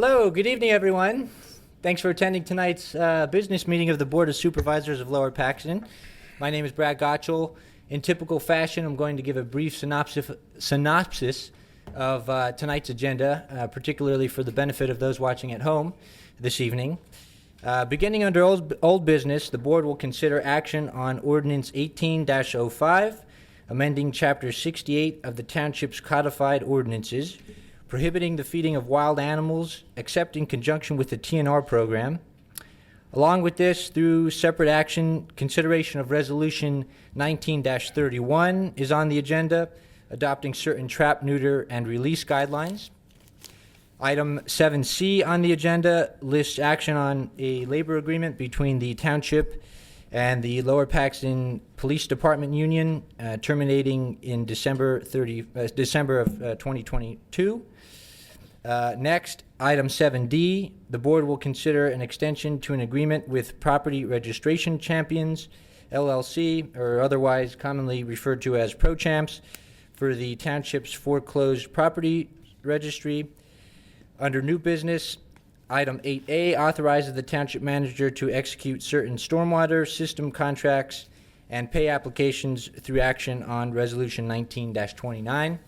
Hello, good evening, everyone. Thanks for attending tonight's business meeting of the Board of Supervisors of Lower Paxton. My name is Brad Gottschall. In typical fashion, I'm going to give a brief synopsis of tonight's agenda, particularly for the benefit of those watching at home this evening. Beginning under old business, the Board will consider action on Ordinance 18-05, amending Chapter 68 of the Township's Codified Ordinances, prohibiting the feeding of wild animals, except in conjunction with the TNR program. Along with this, through separate action, consideration of Resolution 19-31 is on the agenda, adopting certain trap, neuter, and release guidelines. Item 7C on the agenda lists action on a labor agreement between the Township and the Lower Paxton Police Department Union, terminating in December of 2022. Next, item 7D, the Board will consider an extension to an agreement with Property Registration Champions, LLC, or otherwise commonly referred to as ProChamps, for the Township's foreclosed property registry. Under new business, item 8A authorizes the Township Manager to execute certain stormwater system contracts and pay applications through action on Resolution 19-29.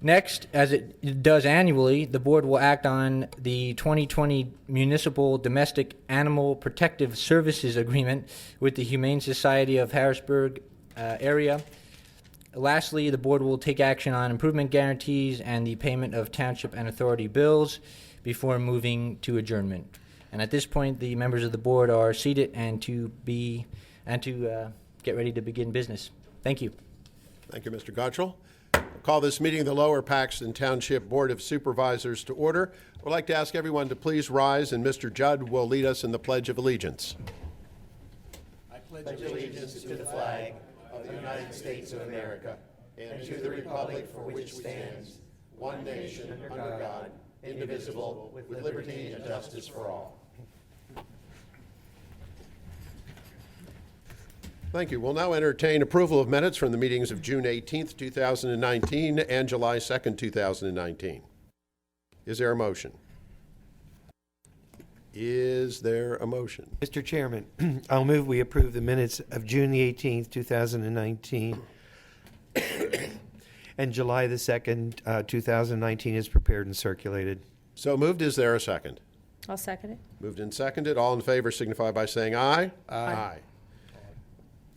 Next, as it does annually, the Board will act on the 2020 Municipal Domestic Animal Protective Services Agreement with the Humane Society of Harrisburg area. Lastly, the Board will take action on improvement guarantees and the payment of Township and Authority bills before moving to adjournment. And at this point, the members of the Board are seated and to get ready to begin business. Thank you. Thank you, Mr. Gottschall. I'll call this meeting of the Lower Paxton Township Board of Supervisors to order. I'd like to ask everyone to please rise, and Mr. Judd will lead us in the Pledge of Allegiance. I pledge allegiance to the flag of the United States of America and to the republic for which stands one nation under God, indivisible, with liberty and justice for all. Thank you. We'll now entertain approval of minutes from the meetings of June 18th, 2019 and July 2nd, 2019. Is there a motion? Is there a motion? Mr. Chairman, I'll move we approve the minutes of June the 18th, 2019, and July the 2nd, 2019 is prepared and circulated. So moved. Is there a second? I'll second it. Moved and seconded. All in favor signify by saying aye. Aye.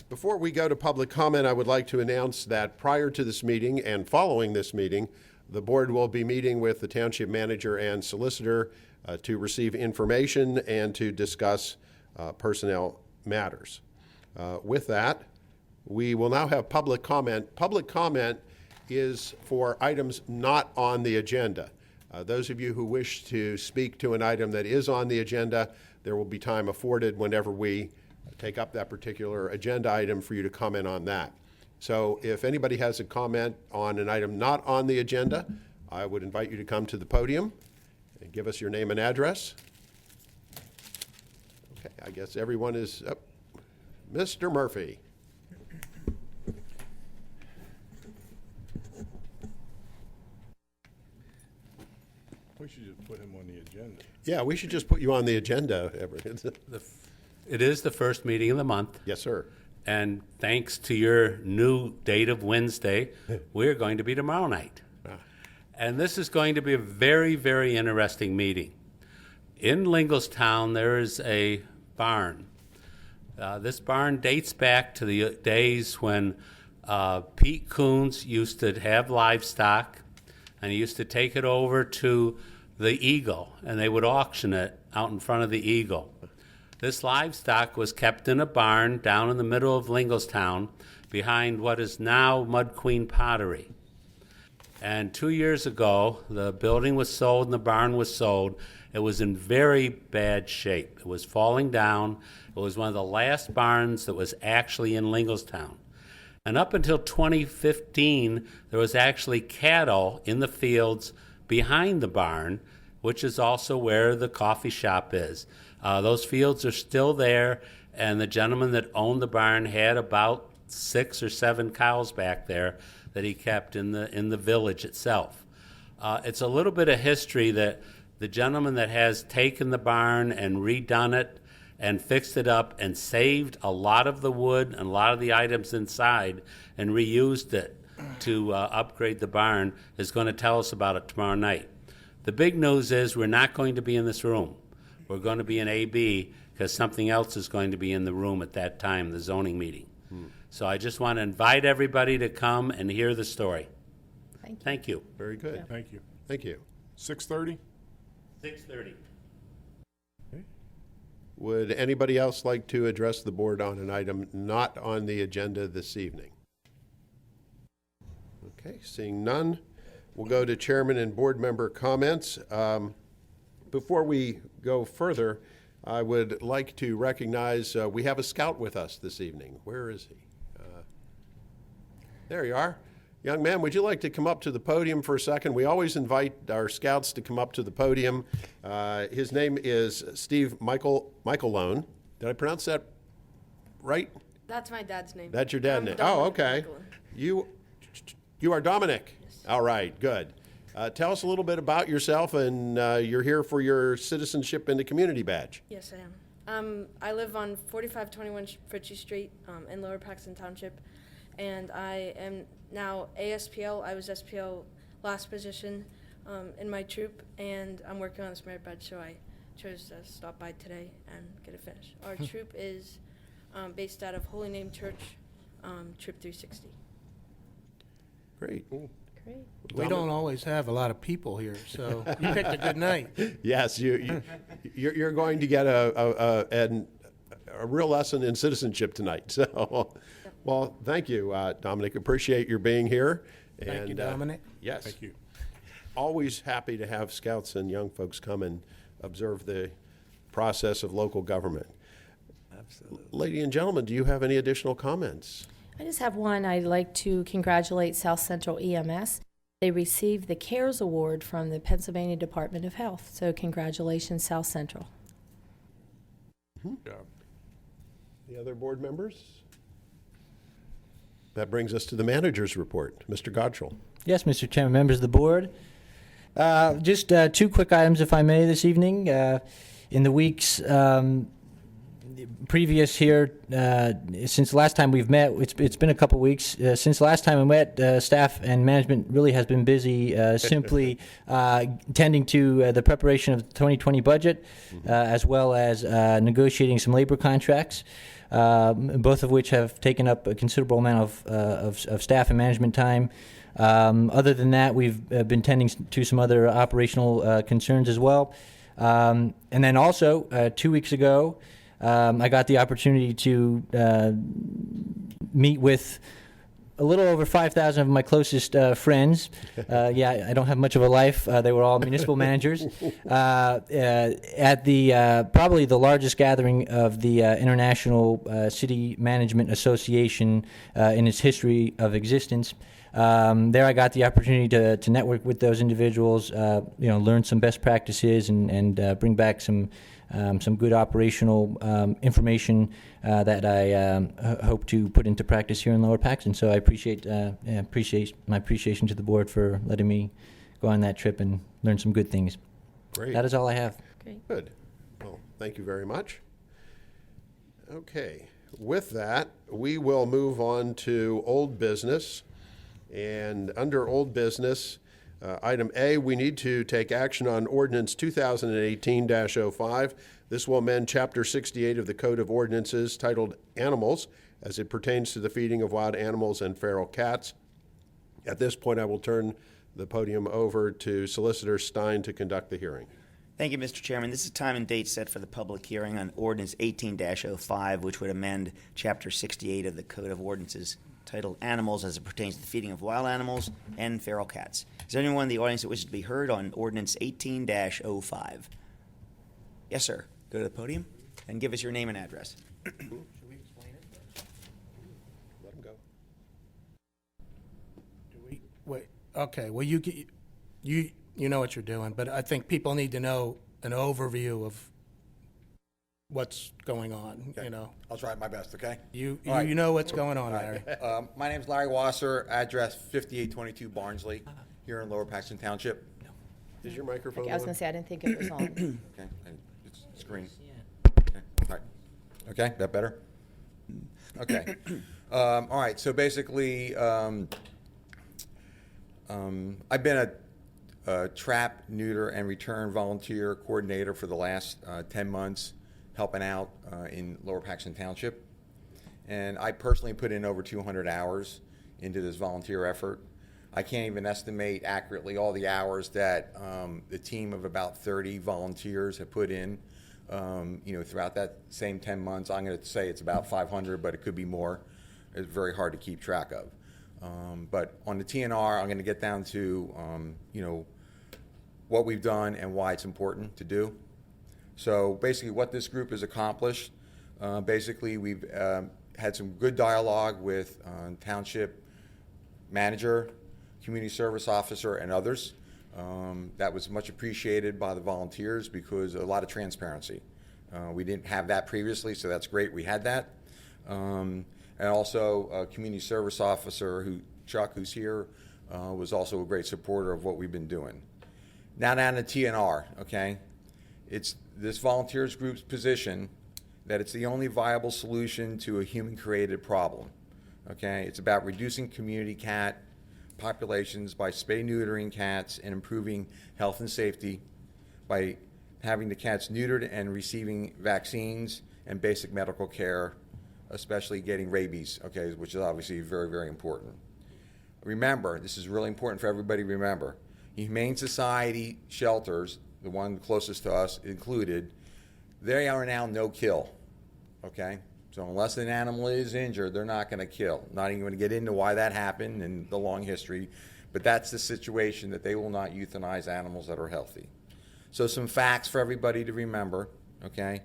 Before we go to public comment, I would like to announce that prior to this meeting and following this meeting, the Board will be meeting with the Township Manager and Solicitor to receive information and to discuss personnel matters. With that, we will now have public comment. Public comment is for items not on the agenda. Those of you who wish to speak to an item that is on the agenda, there will be time afforded whenever we take up that particular agenda item for you to comment on that. So if anybody has a comment on an item not on the agenda, I would invite you to come to the podium and give us your name and address. Okay, I guess everyone is up. Mr. Murphy. We should just put him on the agenda. Yeah, we should just put you on the agenda, Everett. It is the first meeting of the month, Yes, sir. and thanks to your new date of Wednesday, we're going to be tomorrow night. And this is going to be a very, very interesting meeting. In Linglestown, there is a barn. This barn dates back to the days when Pete Coons used to have livestock, and he used to take it over to the Eagle, and they would auction it out in front of the Eagle. This livestock was kept in a barn down in the middle of Linglestown behind what is now Mud Queen Pottery. And 2 years ago, the building was sold and the barn was sold. It was in very bad shape. It was falling down. It was one of the last barns that was actually in Linglestown. And up until 2015, there was actually cattle in the fields behind the barn, which is also where the coffee shop is. Those fields are still there, and the gentleman that owned the barn had about 6 or 7 cows back there that he kept in the village itself. It's a little bit of history that the gentleman that has taken the barn and redone it and fixed it up and saved a lot of the wood and a lot of the items inside and reused it to upgrade the barn is going to tell us about it tomorrow night. The big news is we're not going to be in this room. We're going to be in AB because something else is going to be in the room at that time, the zoning meeting. So I just want to invite everybody to come and hear the story. Thank you. Very good. Thank you. Thank you. 6:30? 6:30. Would anybody else like to address the board on an item not on the agenda this evening? Okay, seeing none, we'll go to chairman and board member comments. Before we go further, I would like to recognize we have a scout with us this evening. Where is he? There you are. Young man, would you like to come up to the podium for a second? We always invite our scouts to come up to the podium. His name is Steve Michaelone. Did I pronounce that right? That's my dad's name. That's your dad's I'm name. Dominic Oh, okay. Michaelone. You are Dominic? Yes. All right, good. Tell us a little bit about yourself, and you're here for your Citizenship in the Community badge. Yes, I am. I live on 4521 Fritchie Street in Lower Paxton Township, and I am now ASPL. I was SPL last position in my troop, and I'm working on this merit badge, so I chose to stop by today and get it finished. Our troop is based out of Holy Name Church, Troop 360. Great. Great. We don't always have a lot of people here, so you picked a good night. Yes, you're going to get a real lesson in citizenship tonight. So, well, thank you, Dominic. Appreciate your being here. Thank you, Dominic. Yes. Thank you. Always happy to have scouts and young folks come and observe the process of local government. Absolutely. Ladies and gentlemen, do you have any additional comments? I just have one. I'd like to congratulate South Central EMS. They received the CARES Award from the Pennsylvania Department of Health. So congratulations, South Central. Good job. The other board members? That brings us to the manager's report. Mr. Gottschall. Yes, Mr. Chairman, members of the board. Just two quick items, if I may, this evening. In the weeks previous here, since the last time we've met, it's been a couple weeks. Since the last time we met, staff and management really has been busy simply tending to the preparation of the 2020 budget, as well as negotiating some labor contracts, both of which have taken up a considerable amount of staff and management time. Other than that, we've been tending to some other operational concerns as well. And then also, 2 weeks ago, I got the opportunity to meet with a little over 5,000 of my closest friends. Yeah, I don't have much of a life. They were all municipal managers at the probably the largest gathering of the International City Management Association in its history of existence. There I got the opportunity to network with those individuals, learn some best practices and bring back some good operational information that I hope to put into practice here in Lower Paxton. So I appreciate my appreciation to the board for letting me go on that trip and learn some good things. Great. That is all I have. Great. Good. Well, thank you very much. Okay. With that, we will move on to old business. And under old business, item A, we need to take action on ordinance 2018-05. This will amend Chapter 68 of the Code of Ordinances titled Animals as it pertains to the feeding of wild animals and feral cats. At this point, I will turn the podium over to Solicitor Stein to conduct the hearing. Thank you, Mr. Chairman. This is time and date set for the public hearing on ordinance 18-05, which would amend Chapter 68 of the Code of Ordinances titled Animals as it pertains to the feeding of wild animals and feral cats. Is there anyone in the audience that wishes to be heard on ordinance 18-05? Yes, sir. Go to the podium and give us your name and address. Should we explain it? Let him go. Wait. Okay. Well, you know what you're doing, but I think people need to know an overview of what's going on. Okay. I'll try my best, okay? You All right. know what's going on, All Larry. right. My name's Larry Wasser, address 5822 Barnsley. here in Lower Paxton Township? Is your microphone Okay, I was on? going to say, I didn't think it was on. Okay, and it's green. Okay, all right. Okay, that better? Okay. All right, so basically, I've been a trap, neuter, and return volunteer coordinator for the last 10 months, helping out in Lower Paxton Township. And I personally put in over 200 hours into this volunteer effort. I can't even estimate accurately all the hours that the team of about 30 volunteers have put in, throughout that same 10 months. I'm going to say it's about 500, but it could be more. It's very hard to keep track of. But on the TNR, I'm going to get down to, what we've done and why it's important to do. So basically what this group has accomplished, basically we've had some good dialogue with township manager, community service officer, and others. That was much appreciated by the volunteers because a lot of transparency. We didn't have that previously, so that's great. We had that. And also a community service officer, Chuck, who's here, was also a great supporter of what we've been doing. Now down to TNR, okay? It's this volunteers group's position that it's the only viable solution to a human-created problem, okay? It's about reducing community cat populations by spay-neutering cats and improving health and safety by having the cats neutered and receiving vaccines and basic medical care, especially getting rabies, okay, which is obviously very, very important. Remember, this is really important for everybody to remember, Humane Society shelters, the one closest to us included, they are now no-kill, okay? So unless an animal is injured, they're not going to kill. Not even going to get into why that happened and the long history, but that's the situation, that they will not euthanize animals that are healthy. So some facts for everybody to remember, okay?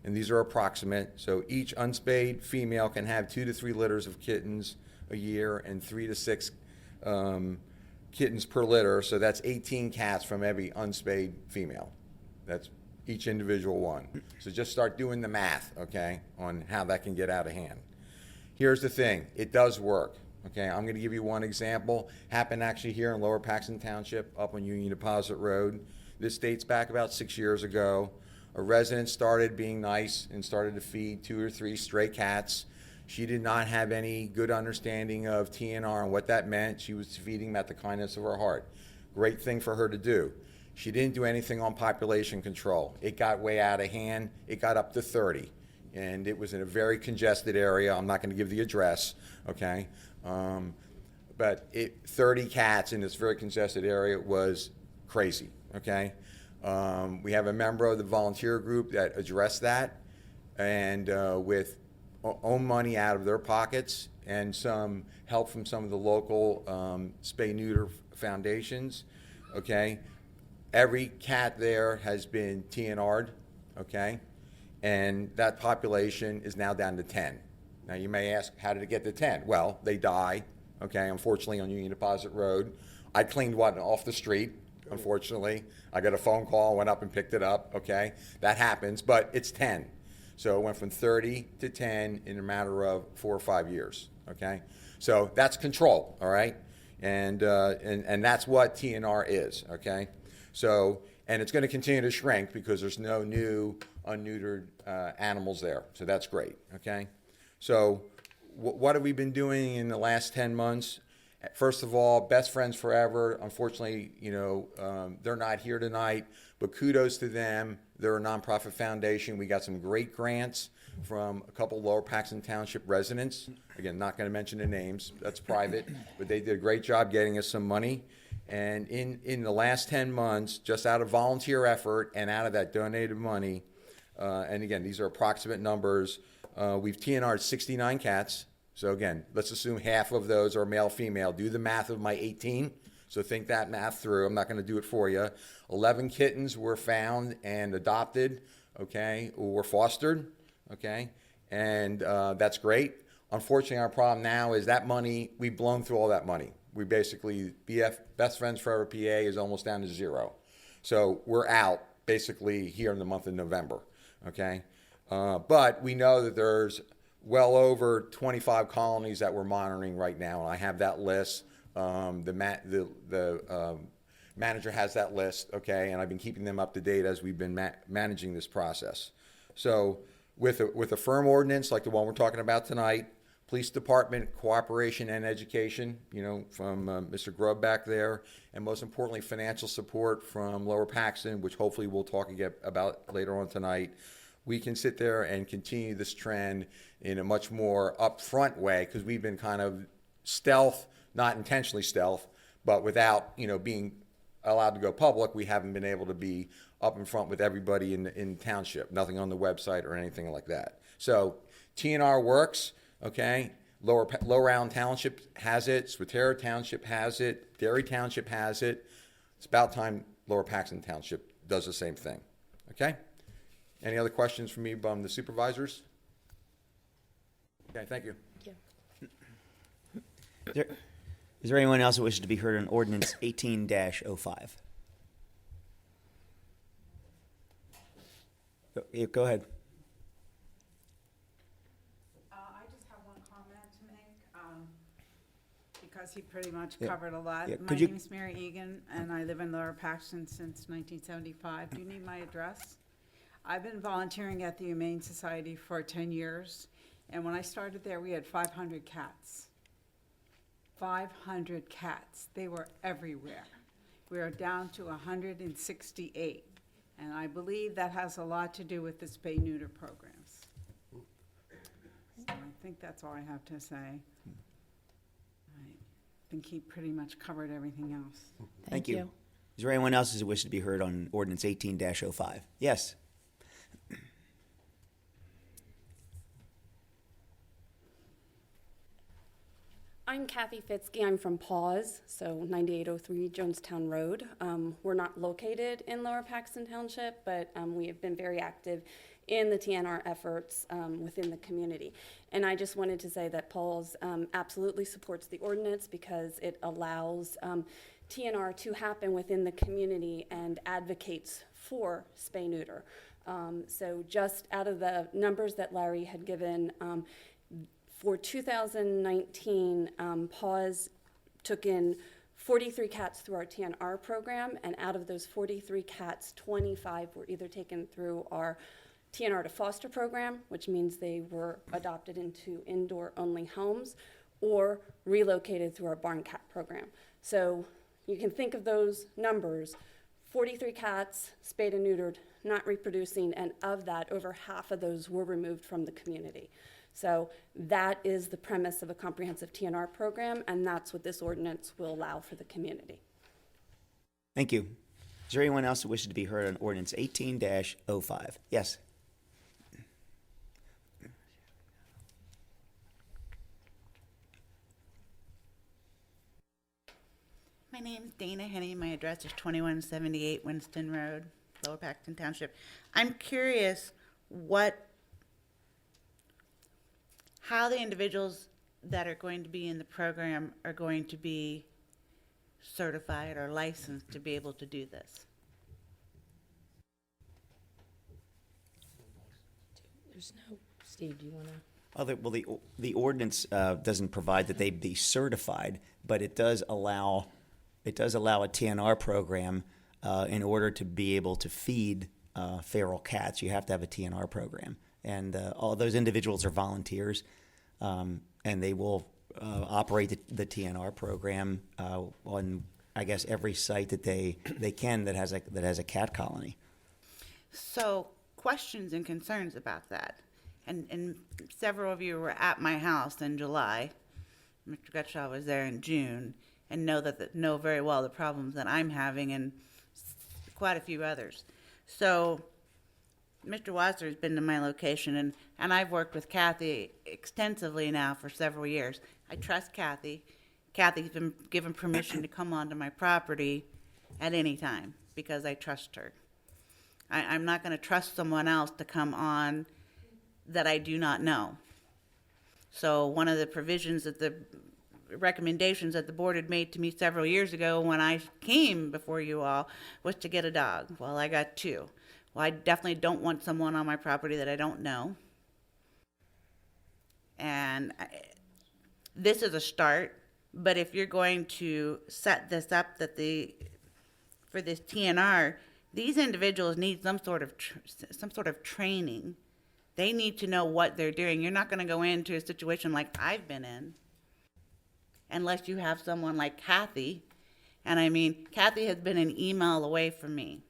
And these are approximate. So each unspayed female can have 2 to 3 litters of kittens a year and 3 to 6 kittens per litter. So that's 18 cats from every unspayed female. That's each individual one. So just start doing the math, okay, on how that can get out of hand. Here's the thing, it does work, okay? I'm gonna give you one example. Happened actually here in Lower Paxton Township, up on Union Deposit Road. This dates back about 6 years ago. A resident started being nice and started to feed 2 or 3 stray cats. She did not have any good understanding of TNR and what that meant. She was feeding them at the kindness of her heart. Great thing for her to do. She didn't do anything on population control. It got way out of hand. It got up to 30. And it was in a very congested area. I'm not going to give the address, okay? But 30 cats in this very congested area was crazy, okay? We have a member of the volunteer group that addressed that, and with own money out of their pockets and some help from some of the local spay-neuter foundations, okay? Every cat there has been TNR'd, okay? And that population is now down to 10. Now you may ask, how did it get to 10? Well, they die, okay, unfortunately on Union Deposit Road. I cleaned one off the street, unfortunately. I got a phone call, went up and picked it up, okay? That happens, but it's 10. So it went from 30 to 10 in a matter of 4 or 5 years, okay? So that's control, all right? And that's what TNR is, okay? So, and it's going to continue to shrink because there's no new unneutered animals there. So that's great, okay? So what have we been doing in the last 10 months? First of all, Best Friends Forever, unfortunately, they're not here tonight, but kudos to them. They're a nonprofit foundation. We got some great grants from a couple Lower Paxton Township residents. Again, not going to mention the names. That's private, but they did a great job getting us some money. And in the last 10 months, just out of volunteer effort and out of that donated money, and again, these are approximate numbers, we've TNR'd 69 cats. So again, let's assume half of those are male, female. Do the math of my 18. So think that math through. I'm not going to do it for you. 11 kittens were found and adopted, okay, or fostered, okay, and that's great. Unfortunately, our problem now is that money, we've blown through all that money. We basically, Best Friends Forever PA is almost down to 0. So we're out basically here in the month of November, okay? But we know that there's well over 25 colonies that we're monitoring right now, and I have that list. The manager has that list, okay, and I've been keeping them up to date as we've been managing this process. So with a firm ordinance like the one we're talking about tonight, police department cooperation and education, from Mr. Grubb back there, and most importantly, financial support from Lower Paxton, which hopefully we'll talk again about later on tonight. We can sit there and continue this trend in a much more upfront way, because we've been kind of stealth, not intentionally stealth, but without being allowed to go public, we haven't been able to be up in front with everybody in township. Nothing on the website or anything like that. So TNR works. Okay, Lower Round Township has it. Swatara Township has it. Derry Township has it. It's about time Lower Paxton Township does the same thing. Okay. Any other questions from me from the supervisors? Okay, thank you. Is there anyone else who wishes to be heard on ordinance 18-05? Go ahead. I just have one comment to make, because he pretty much covered a lot. Yeah, My could you- name is Mary Egan, and I live in Lower Paxton since 1975. Do you need my address? I've been volunteering at the Humane Society for 10 years, and when I started there, we had 500 cats. 500 cats. They were everywhere. We are down to 168, and I believe that has a lot to do with the spay-neuter programs. So I think that's all I have to say. I think he pretty much covered everything else. Thank you. Is there anyone else who wishes to be heard on ordinance 18-05? Yes. I'm Kathy Fitzke. I'm from Paws, so 9803 Jonestown Road. We're not located in Lower Paxton Township, but we have been very active in the TNR efforts within the community. And I just wanted to say that Paws absolutely supports the ordinance because it allows TNR to happen within the community and advocates for spay-neuter. So just out of the numbers that Larry had given, for 2019, Paws took in 43 cats through our TNR program, and out of those 43 cats, 25 were either taken through our TNR to foster program, which means they were adopted into indoor-only homes, or relocated through our barn cat program. So you can think of those numbers, 43 cats, spayed and neutered, not reproducing, and of that, over half of those were removed from the community. So that is the premise of a comprehensive TNR program, and that's what this ordinance will allow for the community. Thank you. Is there anyone else who wishes to be heard on ordinance 18-05? Yes. My name's Dana Henney. My address is 2178 Winston Road, Lower Paxton Township. I'm curious how the individuals that are going to be in the program are going to be certified or licensed to be able to do this. There's no, Steve, do you want to? Well, the ordinance doesn't provide that they be certified, but it does allow a TNR program in order to be able to feed feral cats. You have to have a TNR program. And all those individuals are volunteers, and they will operate the TNR program on, I guess, every site that they can that has a cat colony. So questions and concerns about that. And several of you were at my house in July. Mr. Gutshaw was there in June, and know very well the problems that I'm having and quite a few others. So Mr. Wasser has been to my location, and I've worked with Kathy extensively now for several years. I trust Kathy. Kathy's been given permission to come onto my property at any time because I trust her. I'm not going to trust someone else to come on that I do not know. So one of the provisions that the recommendations that the board had made to me several years ago when I came before you all was to get a dog. Well, I got two. Well, I definitely don't want someone on my property that I don't know. And this is a start. But if you're going to set this up for this TNR, these individuals need some sort of training. They need to know what they're doing. You're not going to go into a situation like I've been in unless you have someone like Kathy. And I mean, Kathy has been an email away from me.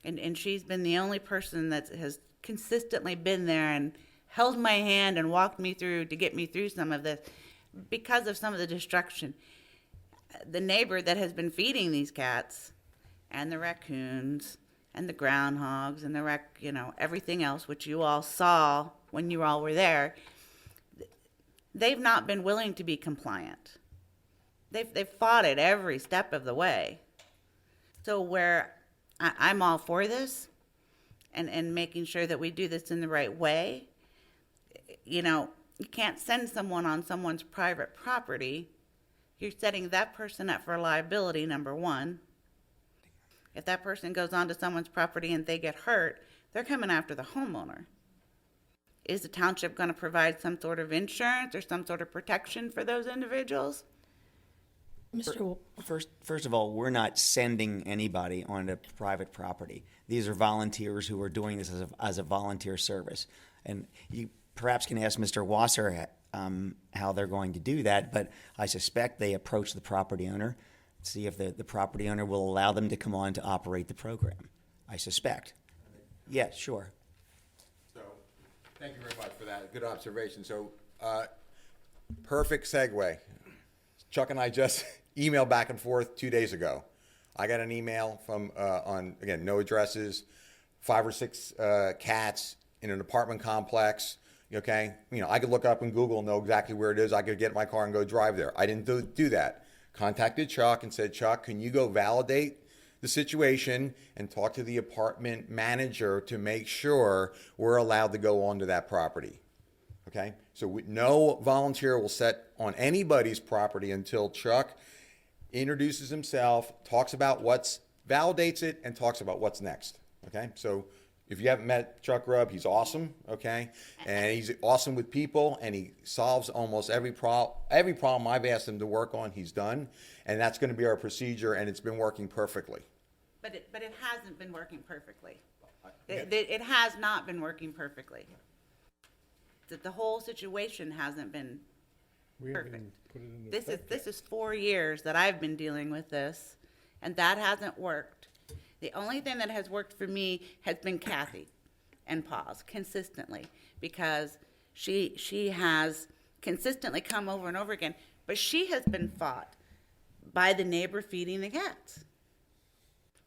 And she's been the only person that has consistently been there and held my hand and walked me through to get me through some of this because of some of the destruction. The neighbor that has been feeding these cats and the raccoons and the groundhogs and everything else, which you all saw when you all were there, they've not been willing to be compliant. They've fought it every step of the way. So where I'm all for this and making sure that we do this in the right way, you can't send someone on someone's private property. You're setting that person up for liability, number one. If that person goes onto someone's property and they get hurt, they're coming after the homeowner. Is the township going to provide some sort of insurance or some sort of protection for those individuals? Mr. First of all, we're not sending anybody onto private property. These are volunteers who are doing this as a volunteer service. And you perhaps can ask Mr. Wasser how they're going to do that, but I suspect they approach the property owner, see if the property owner will allow them to come on to operate the program. I suspect. Yeah, sure. So, thank you very much for that. Good observation. So, perfect segue. Chuck and I just emailed back and forth 2 days ago. I got an email from, again, no addresses, 5 or 6 cats in an apartment complex. Okay, I could look up in Google and know exactly where it is. I could get in my car and go drive there. I didn't do that. Contacted Chuck and said, Chuck, can you go validate the situation and talk to the apartment manager to make sure we're allowed to go onto that property? Okay, so no volunteer will set on anybody's property until Chuck introduces himself, talks about validates it, and talks about what's next. Okay, so if you haven't met Chuck Grubb, he's awesome. Okay, and he's awesome with people, and he solves almost every problem I've asked him to work on. He's done, and that's going to be our procedure, and it's been working perfectly. But it hasn't been working perfectly. It has not been working perfectly. That the whole situation hasn't been perfect. This is 4 years that I've been dealing with this, and that hasn't worked. The only thing that has worked for me has been Kathy and Paws consistently, because she has consistently come over and over again, but she has been fought by the neighbor feeding the cats.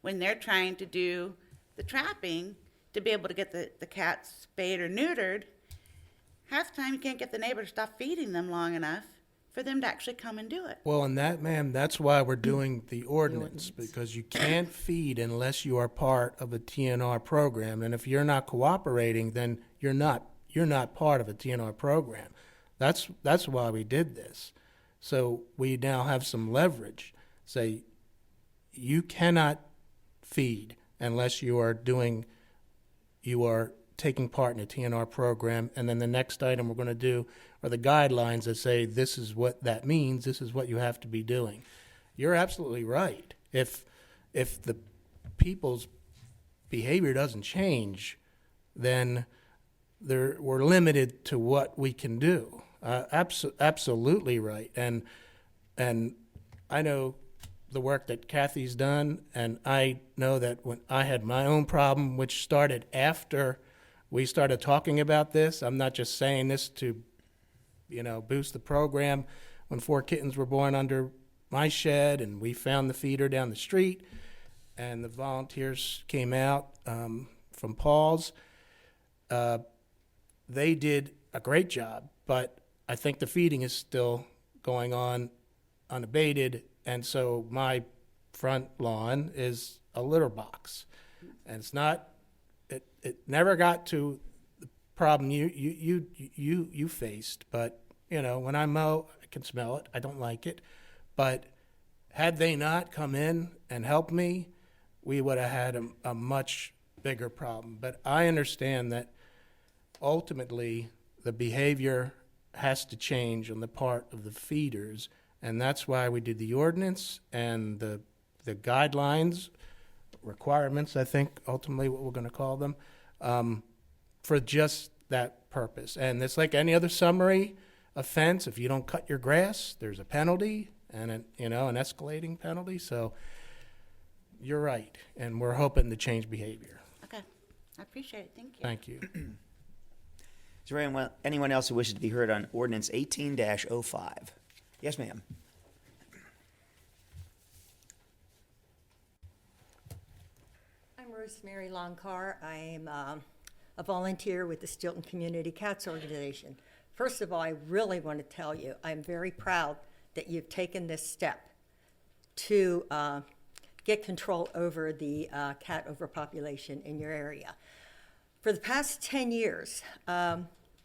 When they're trying to do the trapping to be able to get the cats spayed or neutered, half the time you can't get the neighbor to stop feeding them long enough for them to actually come and do it. Well, and that, ma'am, that's why we're doing the ordinance, because you can't feed unless you are part of a TNR program. And if you're not cooperating, then you're not part of a TNR program. That's why we did this. So we now have some leverage. Say, you cannot feed unless you are taking part in a TNR program, and then the next item we're going to do are the guidelines that say this is what that means, this is what you have to be doing. You're absolutely right. If the people's behavior doesn't change, then we're limited to what we can do. Absolutely right. And I know the work that Kathy's done, and I know that when I had my own problem, which started after we started talking about this, I'm not just saying this to, boost the program. When 4 kittens were born under my shed, and we found the feeder down the street, and the volunteers came out from Paul's, they did a great job, but I think the feeding is still going on unabated, and so my front lawn is a litter box, and it's not. It never got to the problem you faced, but when I mow, I can smell it. I don't like it, but had they not come in and helped me, we would have had a much bigger problem. But I understand that ultimately the behavior has to change on the part of the feeders, And that's why we did the ordinance and the guidelines, requirements, I think, ultimately what we're going to call them, for just that purpose. And it's like any other summary offense. If you don't cut your grass, there's a penalty, and an escalating penalty. So you're right, and we're hoping to change behavior. Okay, I appreciate it, thank you. Thank you. Is there anyone else who wishes to be heard on ordinance 18-05? Yes, ma'am. I'm Rosemary Longcar. I'm a volunteer with the Stilton Community Cats Organization. First of all, I really want to tell you, I'm very proud that you've taken this step to get control over the cat overpopulation in your area. For the past 10 years,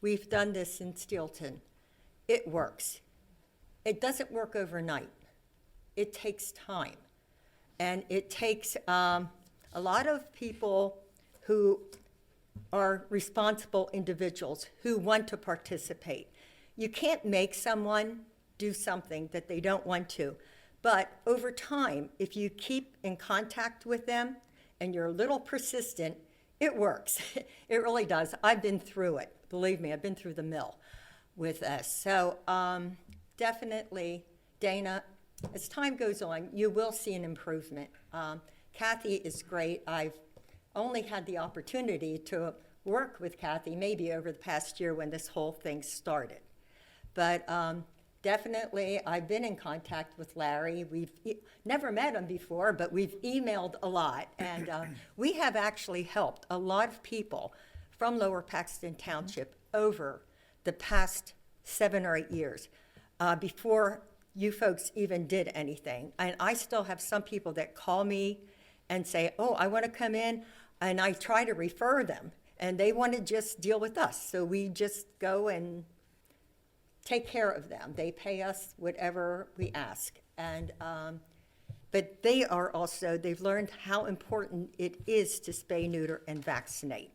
we've done this in Stilton. It works. It doesn't work overnight. It takes time. And it takes a lot of people who are responsible individuals who want to participate. You can't make someone do something that they don't want to. But over time, if you keep in contact with them and you're a little persistent, it works. It really does. I've been through it. Believe me, I've been through the mill with this. So definitely, Dana, as time goes on, you will see an improvement. Kathy is great. I've only had the opportunity to work with Kathy maybe over the past year when this whole thing started. But definitely, I've been in contact with Larry. We've never met him before, but we've emailed a lot. And we have actually helped a lot of people from Lower Paxton Township over the past 7 or 8 years before you folks even did anything. And I still have some people that call me and say, oh, I want to come in, and I try to refer them, and they want to just deal with us. So we just go and take care of them. They pay us whatever we ask. And but they are also, they've learned how important it is to spay, neuter, and vaccinate.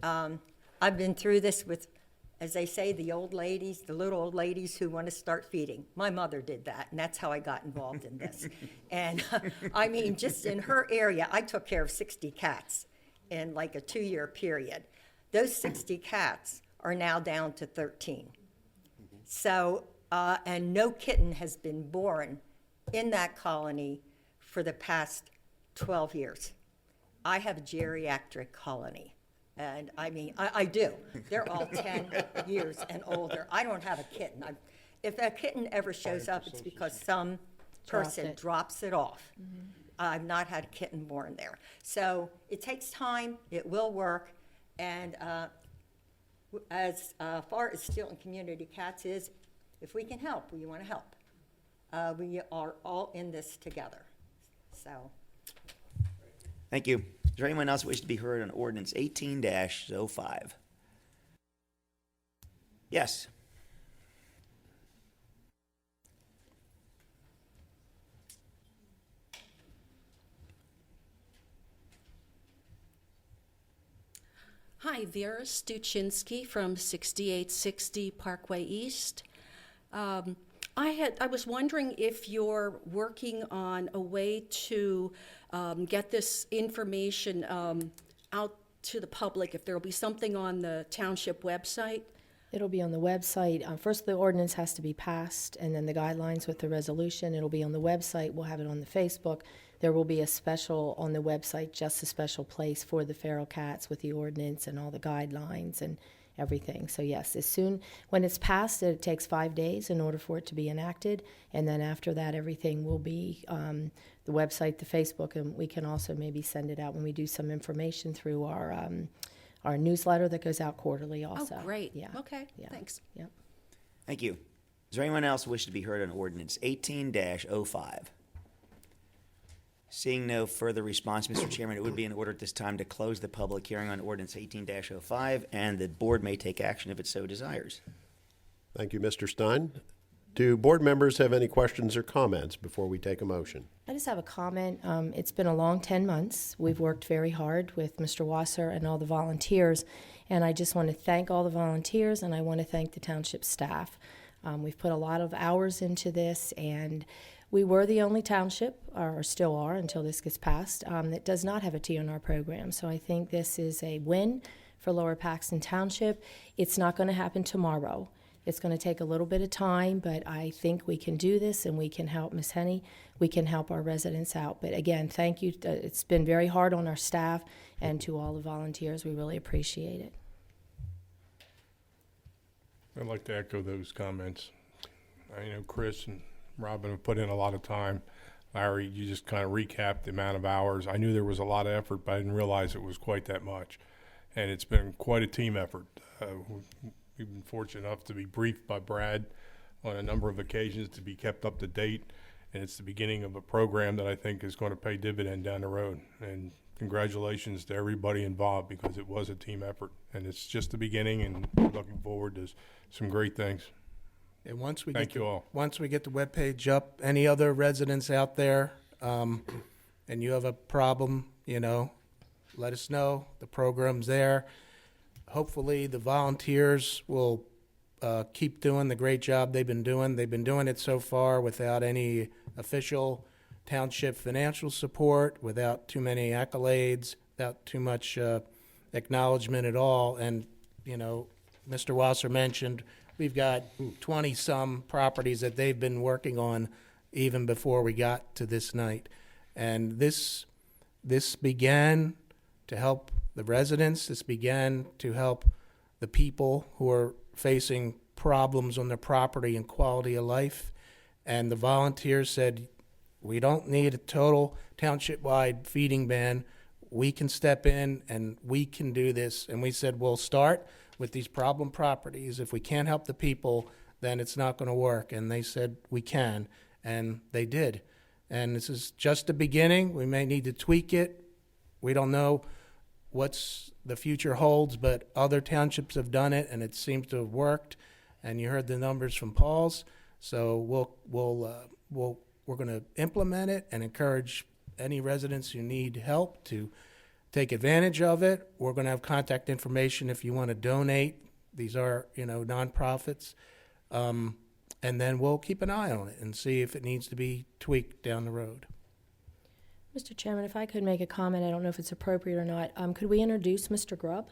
I've been through this with, as they say, the old ladies, the little old ladies who want to start feeding. My mother did that, and that's how I got involved in this. And I mean, just in her area, I took care of 60 cats in like a 2-year period. Those 60 cats are now down to 13. So, and no kitten has been born in that colony for the past 12 years. I have a geriatric colony. And I mean, I do. They're all 10 years and older. I don't have a kitten. If a kitten ever shows up, it's because some person drops it off. I've not had a kitten born there. So it takes time. It will work. And as far as Stilton Community Cats is, if we can help, we want to help. We are all in this together. So. Thank you. Is there anyone else wish to be heard on ordinance 18-05? Yes. Hi, Vera Stuczynski from 6860 Parkway East. I was wondering if you're working on a way to get this information out to the public, if there will be something on the township website. It'll be on the website. First, the ordinance has to be passed, and then the guidelines with the resolution. It'll be on the website. We'll have it on the Facebook. There will be a special on the website, just a special place for the feral cats with the ordinance and all the guidelines and everything. So yes, when it's passed, it takes 5 days in order for it to be enacted. And then after that, everything will be the website, the Facebook, and we can also maybe send it out when we do some information through our newsletter that goes out quarterly also. Oh, great. Yeah. Okay, Yeah. thanks. Yep. Thank you. Is there anyone else who wishes to be heard on ordinance 18-05? Seeing no further response, Mr. Chairman, it would be in order at this time to close the public hearing on ordinance 18-05, and the board may take action if it so desires. Thank you, Mr. Stein. Do board members have any questions or comments before we take a motion? I just have a comment. It's been a long 10 months. We've worked very hard with Mr. Wasser and all the volunteers, and I just want to thank all the volunteers, and I want to thank the township staff. We've put a lot of hours into this, and we were the only township, or still are until this gets passed, that does not have a TNR program. So I think this is a win for Lower Paxton Township. It's not going to happen tomorrow. It's going to take a little bit of time, but I think we can do this, and we can help Ms. Henny. We can help our residents out. But again, thank you. It's been very hard on our staff and to all the volunteers. We really appreciate it. I'd like to echo those comments. I know Chris and Robin have put in a lot of time. Larry, you just kind of recapped the amount of hours. I knew there was a lot of effort, but I didn't realize it was quite that much. And it's been quite a team effort. We've been fortunate enough to be briefed by Brad on a number of occasions to be kept up to date. And it's the beginning of a program that I think is going to pay dividend down the road. And congratulations to everybody involved, because it was a team effort. And it's just the beginning, and we're looking forward to some great things. And once we Thank you all. Once we get the webpage up, any other residents out there, and you have a problem, let us know. The program's there. Hopefully, the volunteers will keep doing the great job they've been doing. They've been doing it so far without any official township financial support, without too many accolades, without too much acknowledgement at all. And, Mr. Wasser mentioned we've got 20-some properties that they've been working on even before we got to this night. And this began to help the residents. This began to help the people who are facing problems on their property and quality of life. And the volunteers said, we don't need a total township-wide feeding ban. We can step in and we can do this. And we said, we'll start with these problem properties. If we can't help the people, then it's not going to work. And they said, we can. And they did. And this is just the beginning. We may need to tweak it. We don't know what's the future holds, but other townships have done it, and it seems to have worked. And you heard the numbers from Paul's. So we're going to implement it and encourage any residents who need help to take advantage of it. We're going to have contact information if you want to donate. These are, nonprofits. And then we'll keep an eye on it and see if it needs to be tweaked down the road. Mr. Chairman, if I could make a comment, I don't know if it's appropriate or not. Could we introduce Mr. Grubb,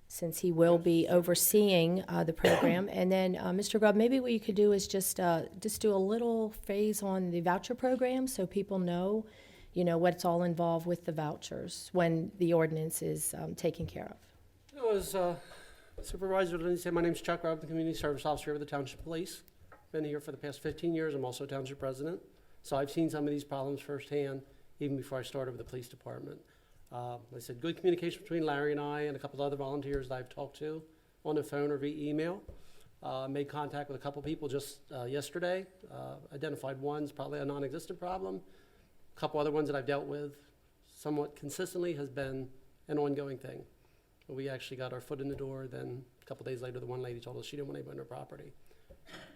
since he will be overseeing the program? And then, Mr. Grubb, maybe what you could do is just do a little phase on the voucher program so people know, what's all involved with the vouchers when the ordinance is taken care of. It was Supervisor Lindsay. My name's Chuck Grubb, the Community Service Officer of the Township Police. Been here for the past 15 years. I'm also Township President. So I've seen some of these problems firsthand, even before I started with the police department. Like I said, good communication between Larry and I and a couple of other volunteers that I've talked to on the phone or via email. Made contact with a couple people just yesterday. Identified one's probably a non-existent problem. A couple other ones that I've dealt with somewhat consistently has been an ongoing thing. We actually got our foot in the door. Then a couple days later, the one lady told us she didn't want anybody on her property.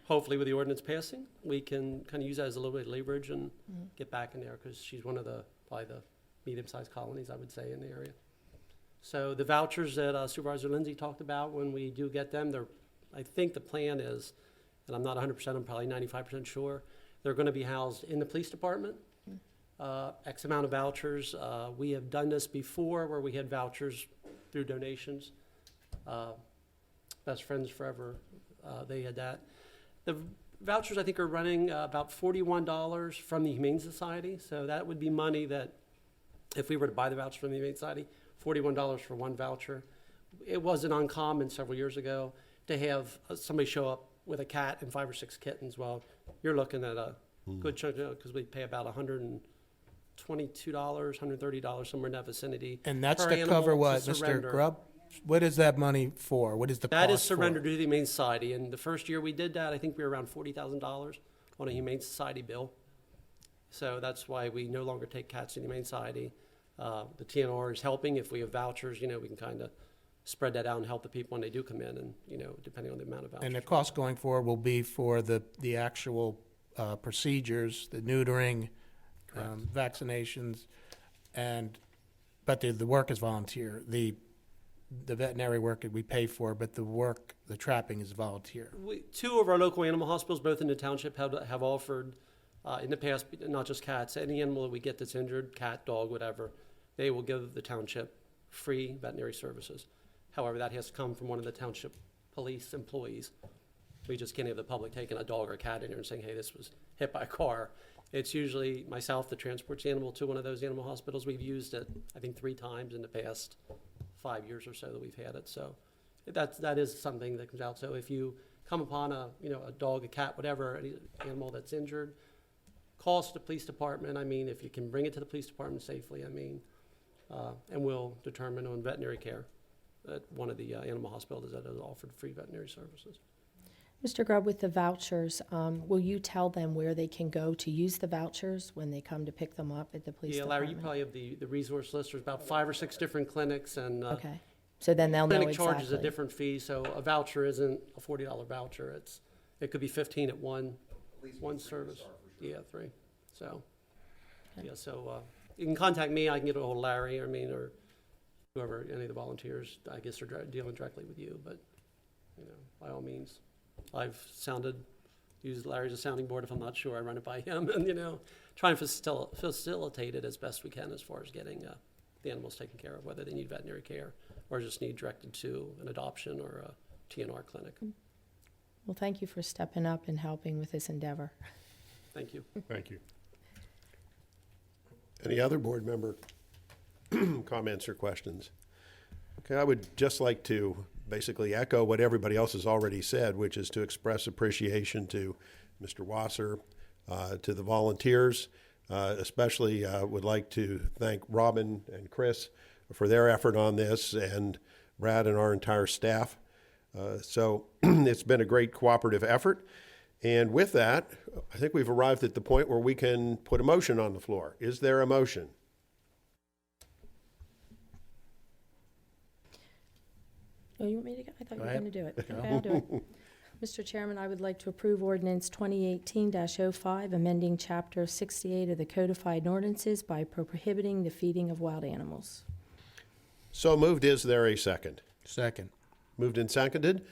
Hopefully, with the ordinance passing, we can kind of use that as a little bit of leverage and get back in there, because she's one of probably the medium-sized colonies, I would say, in the area. So the vouchers that Supervisor Lindsay talked about, when we do get them, I think the plan is, and I'm not 100%, I'm probably 95% sure, they're going to be housed in the police department. X amount of vouchers. We have done this before where we had vouchers through donations. Best Friends Forever, they had that. The vouchers, I think, are running about $41 from the Humane Society. So that would be money that, if we were to buy the voucher from the Humane Society, $41 for one voucher. It wasn't uncommon several years ago to have somebody show up with a cat and 5 or 6 kittens. Well, you're looking at a good chunk, because we pay about $122, $130, somewhere in that vicinity. And that's per to animal cover what, to Mr. surrender. Grubb? What is that money for? What is the cost That is surrendered for? to the Humane Society. And the first year we did that, I think we were around $40,000 on a Humane Society bill. So that's why we no longer take cats to the Humane Society. The TNR is helping. If we have vouchers, we can kind of spread that out and help the people when they do come in, and depending on the amount of vouchers. And the cost going forward will be for the actual procedures, the neutering, vaccinations, but the work is volunteer. The the veterinary work that we pay for, but the work, the trapping is volunteer. Two of our local animal hospitals, both in the township, have offered in the past, not just cats, any animal that we get that's injured, cat, dog, whatever, they will give the township free veterinary services. However, that has to come from one of the township police employees. We just can't have the public taking a dog or a cat in here and saying, hey, this was hit by a car. It's usually myself that transports the animal to one of those animal hospitals. We've used it, I think, 3 times in the past 5 years or so that we've had it. So that is something that comes out. So if you come upon a dog, a cat, whatever, any animal that's injured, call us to the police department. I mean, if you can bring it to the police department safely, I mean, and we'll determine on veterinary care at one of the animal hospitals that has offered free veterinary services. Mr. Grubb, with the vouchers, will you tell them where they can go to use the vouchers when they come to pick them up at the police Yeah, department? Larry, you probably have the resource list. There's about 5 or 6 different clinics, and Okay, so then they'll know clinic exactly. charges a different fee, so a voucher isn't a $40 voucher. It could be 15 at one service. Yeah, 3. So, yeah, so you can contact me. I can get a hold of Larry, or whoever, any of the volunteers. I guess are dealing directly with you, but by all means. I've used Larry as a sounding board. If I'm not sure, I run it by him, and try and facilitate it as best we can as far as getting the animals taken care of, whether they need veterinary care or just need directed to an adoption or a TNR clinic. Well, thank you for stepping up and helping with this endeavor. Thank you. Thank you. Any other board member comments or questions? Okay, I would just like to basically echo what everybody else has already said, which is to express appreciation to Mr. Wasser, to the volunteers, especially would like to thank Robin and Chris for their effort on this, and Brad and our entire staff. So it's been a great cooperative effort. And with that, I think we've arrived at the point where we can put a motion on the floor. Is there a motion? Oh, you want me to go? I thought you were ahead. going to do it. Go. Okay, I'll do it. Mr. Chairman, I would like to approve ordinance 2018-05, amending Chapter 68 of the Codified Ordinances by prohibiting the feeding of wild animals. So moved. Is there a second? Second. Moved and seconded.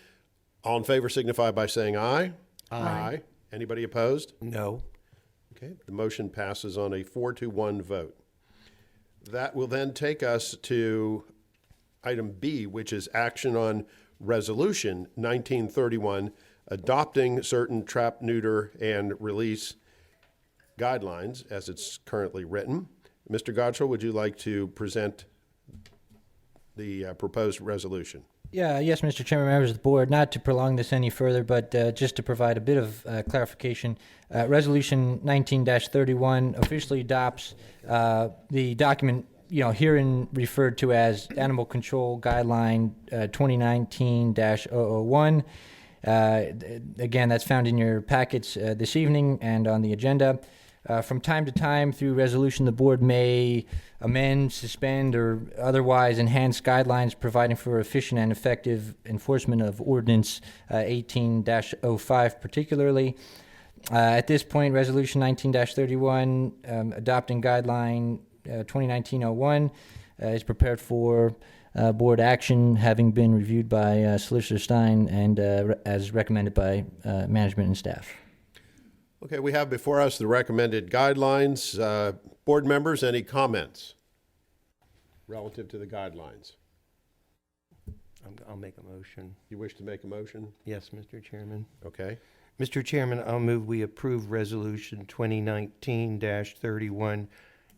All in favor signify by saying aye. Aye. Anybody opposed? No. Okay, the motion passes on a 4-1 vote. That will then take us to item B, which is action on Resolution 1931, adopting certain trap, neuter, and release guidelines as it's currently written. Mr. Gottschall, would you like to present the proposed resolution? Yes, Mr. Chairman, members of the board, not to prolong this any further, but just to provide a bit of clarification, Resolution 19-31 officially adopts the document herein referred to as Animal Control Guideline 2019-001. Again, that's found in your packets this evening and on the agenda. From time to time, through resolution, the board may amend, suspend, or otherwise enhance guidelines providing for efficient and effective enforcement of Ordinance 18-05 particularly. At this point, Resolution 19-31, adopting Guideline 2019-01, is prepared for board action, having been reviewed by Solicitor Stein and as recommended by management and staff. Okay, we have before us the recommended guidelines. Board members, any comments relative to the guidelines? I'll make a motion. You wish to make a motion? Yes, Mr. Chairman. Okay. Mr. Chairman, I'll move we approve Resolution 2019-31,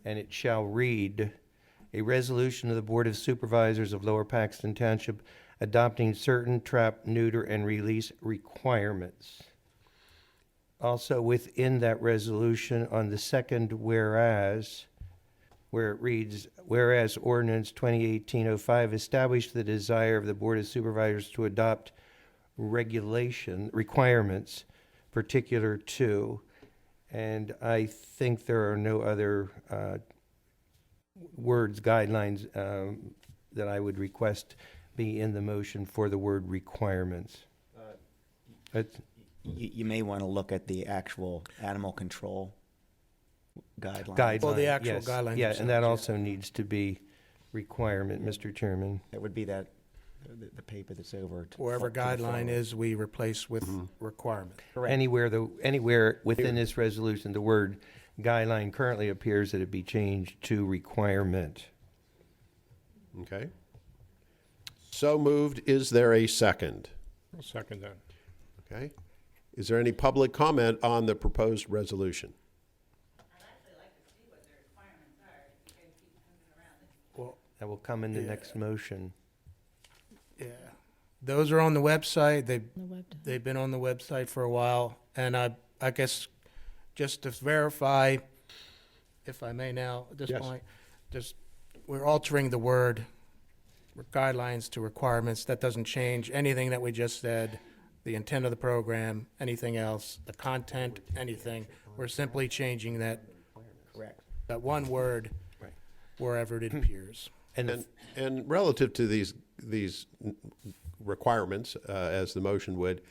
and it shall read, a resolution of the Board of Supervisors of Lower Paxton Township adopting certain trap, neuter, and release requirements. Also within that resolution, on the second whereas, where it reads, whereas Ordinance 2018-05 established the desire of the Board of Supervisors to adopt requirements particular to, and I think there are no other words, guidelines that I would request be in the motion for the word requirements. You may want to look at the actual animal control guidelines. Guideline, Well, the actual yes. guidelines Yeah, and that themselves, also needs to be requirement, Mr. Chairman. It would be that the paper that's over. Wherever guideline is, we replace with requirement. Anywhere within this resolution, the word guideline currently appears that it be changed to requirement. Okay. So moved. Is there a second? I'll second that. Okay. Is there any public comment on the proposed resolution? That will come in the next motion. Yeah, those are on the website. They've been on the website for a while, and I guess just to verify, if I may now at this Yes. point, we're altering the word guidelines to requirements. That doesn't change anything that we just said, the intent of the program, anything else, the content, anything. We're simply changing that. Correct. That one word, wherever it appears. And relative to these requirements, as the motion would,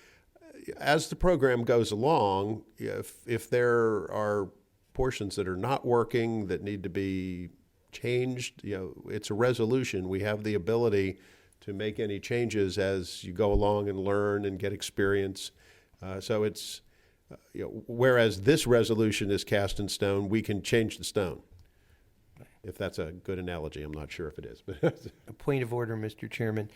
as the program goes along, if there are portions that are not working that need to be changed, it's a resolution. We have the ability to make any changes as you go along and learn and get experience. So it's, whereas this resolution is cast in stone, we can change the stone. If that's a good analogy, I'm not sure if it is. A point of order, Mr. Chairman.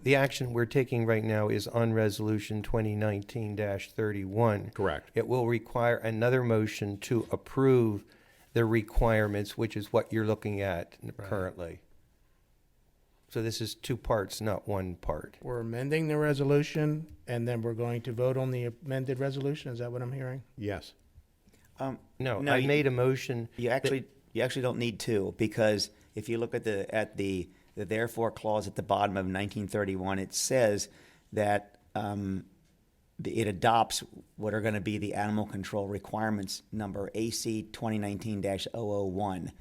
The action we're taking right now is on Resolution 2019-31. Correct. It will require another motion to approve the requirements, which is what you're looking at currently. So this is two parts, not one part. We're amending the resolution, and then we're going to vote on the amended resolution. Is that what I'm hearing? Yes. No, I made a motion. You actually don't need to, because if you look at the therefore clause at the bottom of 1931, it says that it adopts what are going to be the animal control requirements number AC 2019-001.